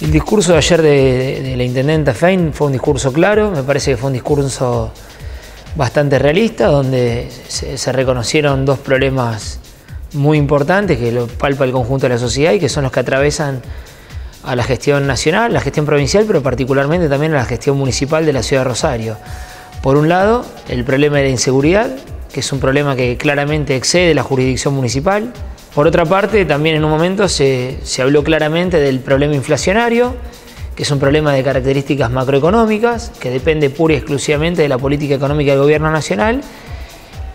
El discurso de ayer de la intendenta Fein fue un discurso claro, me parece que fue un discurso bastante realista, donde se reconocieron dos problemas muy importantes que lo palpa el conjunto de la sociedad y que son los que atravesan a la gestión nacional, la gestión provincial, pero particularmente también a la gestión municipal de la ciudad de Rosario. Por un lado, el problema de la inseguridad, que es un problema que claramente excede la jurisdicción municipal. Por otra parte, también en un momento se habló claramente del problema inflacionario, que es un problema de características macroeconómicas, que depende pura y exclusivamente de la política económica del gobierno nacional,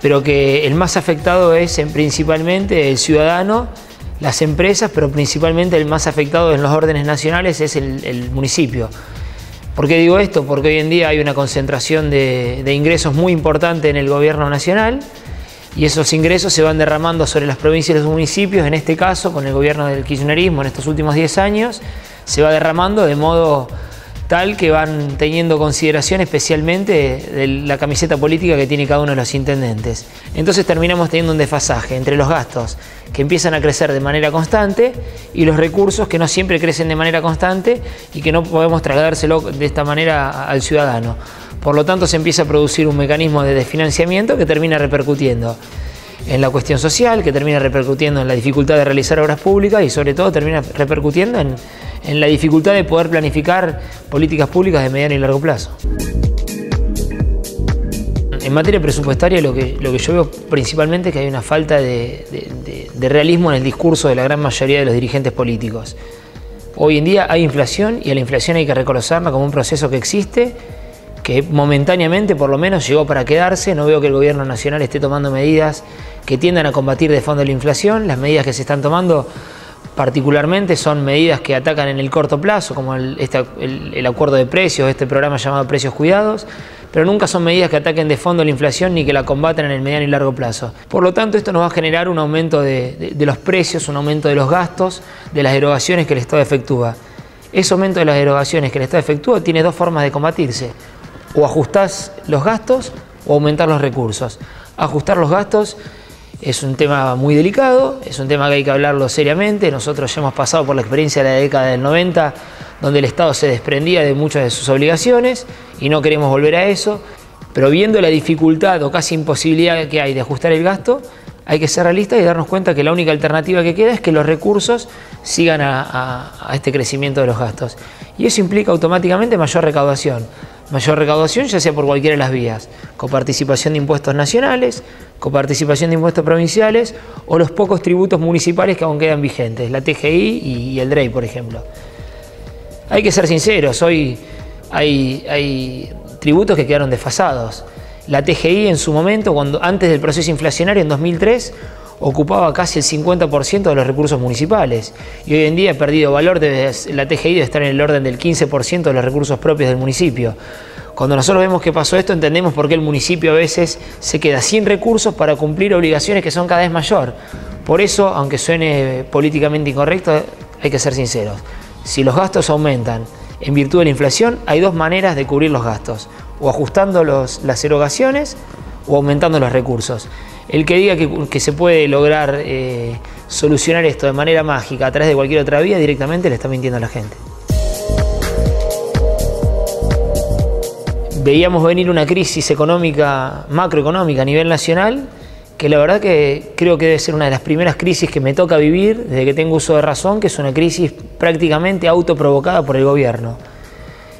pero que el más afectado es principalmente el ciudadano, las empresas, pero principalmente el más afectado en los órdenes nacionales es el municipio. ¿Por qué digo esto? Porque hoy en día hay una concentración de ingresos muy importante en el gobierno nacional y esos ingresos se van derramando sobre las provincias y los municipios, en este caso con el gobierno del kirchnerismo en estos últimos 10 años, se va derramando de modo tal que van teniendo consideración especialmente de la camiseta política que tiene cada uno de los intendentes. Entonces terminamos teniendo un desfasaje entre los gastos que empiezan a crecer de manera constante y los recursos que no siempre crecen de manera constante y que no podemos trasladárselo de esta manera al ciudadano. Por lo tanto, se empieza a producir un mecanismo de desfinanciamiento que termina repercutiendo en la cuestión social, que termina repercutiendo en la dificultad de realizar obras públicas y sobre todo termina repercutiendo en la dificultad de poder planificar políticas públicas de mediano y largo plazo. En materia presupuestaria lo que yo veo principalmente es que hay una falta de realismo en el discurso de la gran mayoría de los dirigentes políticos. Hoy en día hay inflación y a la inflación hay que reconocerla como un proceso que existe, que momentáneamente por lo menos llegó para quedarse. No veo que el gobierno nacional esté tomando medidas que tiendan a combatir de fondo la inflación. Las medidas que se están tomando particularmente son medidas que atacan en el corto plazo, como el acuerdo de precios, este programa llamado Precios Cuidados, pero nunca son medidas que ataquen de fondo la inflación ni que la combaten en el mediano y largo plazo. Por lo tanto, esto nos va a generar un aumento de los precios, un aumento de los gastos, de las erogaciones que el Estado efectúa. Ese aumento de las erogaciones que el Estado efectúa tiene dos formas de combatirse: o ajustás los gastos o aumentar los recursos. Ajustar los gastos es un tema muy delicado, es un tema que hay que hablarlo seriamente. Nosotros ya hemos pasado por la experiencia de la década del 90, donde el Estado se desprendía de muchas de sus obligaciones y no queremos volver a eso, pero viendo la dificultad o casi imposibilidad que hay de ajustar el gasto, hay que ser realistas y darnos cuenta que la única alternativa que queda es que los recursos sigan a este crecimiento de los gastos. Y eso implica automáticamente mayor recaudación. Mayor recaudación ya sea por cualquiera de las vías: coparticipación de impuestos nacionales, coparticipación de impuestos provinciales o los pocos tributos municipales que aún quedan vigentes, la TGI y el DREI, por ejemplo. Hay que ser sinceros, hoy hay tributos que quedaron desfasados. La TGI en su momento, antes del proceso inflacionario en 2003, ocupaba casi el 50% de los recursos municipales y hoy en día ha perdido valor. La TGI debe estar en el orden del 15% de los recursos propios del municipio. Cuando nosotros vemos que pasó esto, entendemos por qué el municipio a veces se queda sin recursos para cumplir obligaciones que son cada vez mayor. Por eso, aunque suene políticamente incorrecto, hay que ser sinceros. Si los gastos aumentan en virtud de la inflación, hay dos maneras de cubrir los gastos: o ajustando las erogaciones o aumentando los recursos. El que diga que se puede lograr solucionar esto de manera mágica a través de cualquier otra vía, directamente le está mintiendo a la gente. Veíamos venir una crisis económica, macroeconómica a nivel nacional, que la verdad que creo que debe ser una de las primeras crisis que me toca vivir desde que tengo uso de razón, que es una crisis prácticamente autoprovocada por el gobierno.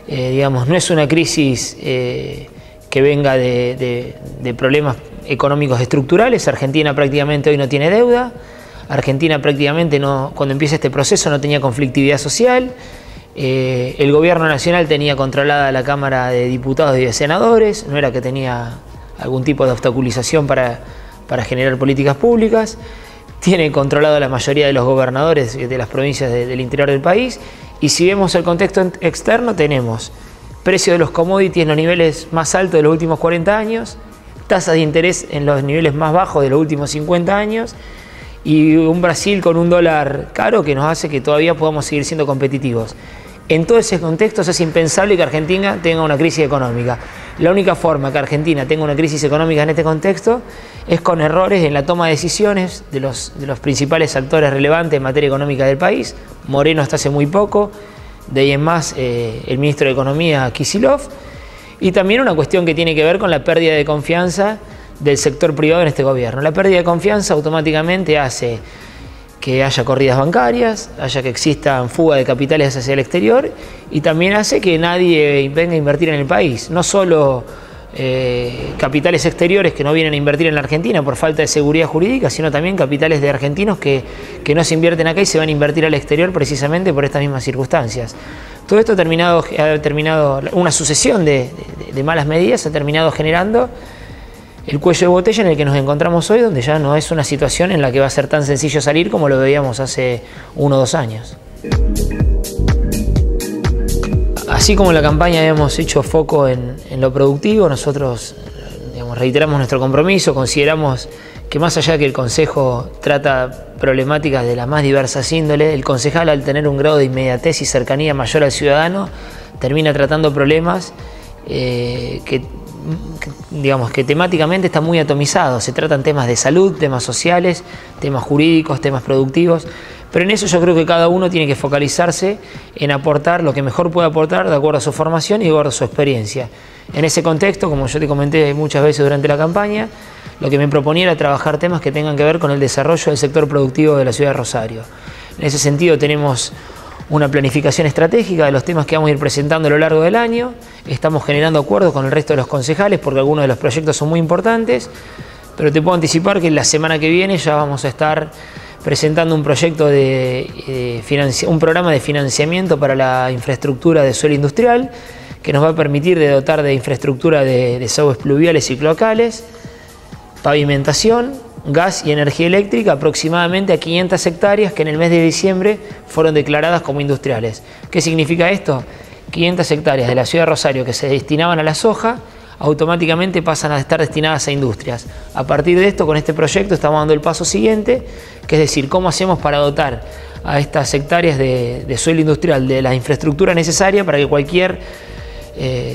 Digamos, no es una crisis que venga de problemas económicos estructurales. Argentina prácticamente hoy no tiene deuda. Argentina prácticamente cuando empieza este proceso no tenía conflictividad social. El gobierno nacional tenía controlada la Cámara de Diputados y de Senadores, no era que tenía algún tipo de obstaculización para generar políticas públicas. Tiene controlado la mayoría de los gobernadores de las provincias del interior del país. Y si vemos el contexto externo, tenemos precio de los commodities en los niveles más altos de los últimos 40 años, tasas de interés en los niveles más bajos de los últimos 50 años y un Brasil con un dólar caro que nos hace que todavía podamos seguir siendo competitivos. En todo ese contexto es impensable que Argentina tenga una crisis económica. La única forma que Argentina tenga una crisis económica en este contexto es con errores en la toma de decisiones de los principales actores relevantes en materia económica del país. Moreno hasta hace muy poco, de ahí en más el ministro de Economía, Kicillof, y también una cuestión que tiene que ver con la pérdida de confianza del sector privado en este gobierno. La pérdida de confianza automáticamente hace que haya corridas bancarias, haya que existan fuga de capitales hacia el exterior y también hace que nadie venga a invertir en el país. No solo capitales exteriores que no vienen a invertir en la Argentina por falta de seguridad jurídica, sino también capitales de argentinos que no se invierten acá y se van a invertir al exterior precisamente por estas mismas circunstancias. Todo esto ha terminado una sucesión de malas medidas, ha terminado generando el cuello de botella en el que nos encontramos hoy, donde ya no es una situación en la que va a ser tan sencillo salir como lo veíamos hace 1 o 2 años. Así como en la campaña habíamos hecho foco en lo productivo, nosotros reiteramos nuestro compromiso, consideramos que más allá que el Consejo trata problemáticas de las más diversas índoles, el concejal, al tener un grado de inmediatez y cercanía mayor al ciudadano, termina tratando problemas que temáticamente están muy atomizados. Se tratan temas de salud, temas sociales, temas jurídicos, temas productivos, pero en eso yo creo que cada uno tiene que focalizarse en aportar lo que mejor puede aportar de acuerdo a su formación y de acuerdo a su experiencia. En ese contexto, como yo te comenté muchas veces durante la campaña, lo que me proponía era trabajar temas que tengan que ver con el desarrollo del sector productivo de la ciudad de Rosario. En ese sentido tenemos una planificación estratégica de los temas que vamos a ir presentando a lo largo del año. Estamos generando acuerdos con el resto de los concejales porque algunos de los proyectos son muy importantes, pero te puedo anticipar que la semana que viene ya vamos a estar presentando un proyecto un programa de financiamiento para la infraestructura de suelo industrial que nos va a permitir dotar de infraestructura de desagües pluviales y cloacales, pavimentación, gas y energía eléctrica aproximadamente a 500 hectáreas que en el mes de diciembre fueron declaradas como industriales. ¿Qué significa esto? 500 hectáreas de la ciudad de Rosario que se destinaban a la soja automáticamente pasan a estar destinadas a industrias. A partir de esto, con este proyecto estamos dando el paso siguiente, que es decir, cómo hacemos para dotar a estas hectáreas de suelo industrial de la infraestructura necesaria para que cualquier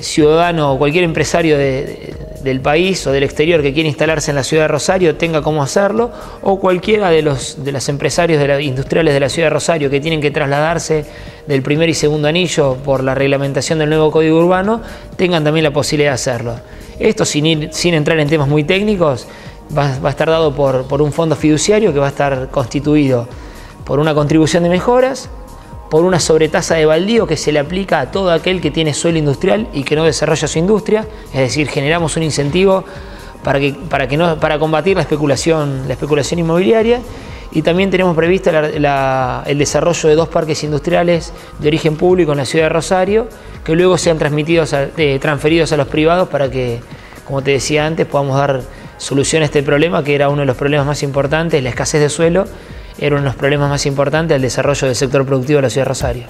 ciudadano o cualquier empresario del país o del exterior que quiera instalarse en la ciudad de Rosario tenga cómo hacerlo, o cualquiera de los empresarios industriales de la ciudad de Rosario que tienen que trasladarse del primer y segundo anillo por la reglamentación del nuevo Código Urbano tengan también la posibilidad de hacerlo. Esto sin entrar en temas muy técnicos va a estar dado por un fondo fiduciario que va a estar constituido por una contribución de mejoras, por una sobretasa de baldío que se le aplica a todo aquel que tiene suelo industrial y que no desarrolla su industria, es decir, generamos un incentivo para combatir la especulación inmobiliaria, y también tenemos previsto el desarrollo de 2 parques industriales de origen público en la ciudad de Rosario, que luego sean transferidos a los privados para que, como te decía antes, podamos dar solución a este problema, que era uno de los problemas más importantes, la escasez de suelo. Era uno de los problemas más importantes del desarrollo del sector productivo de la ciudad de Rosario.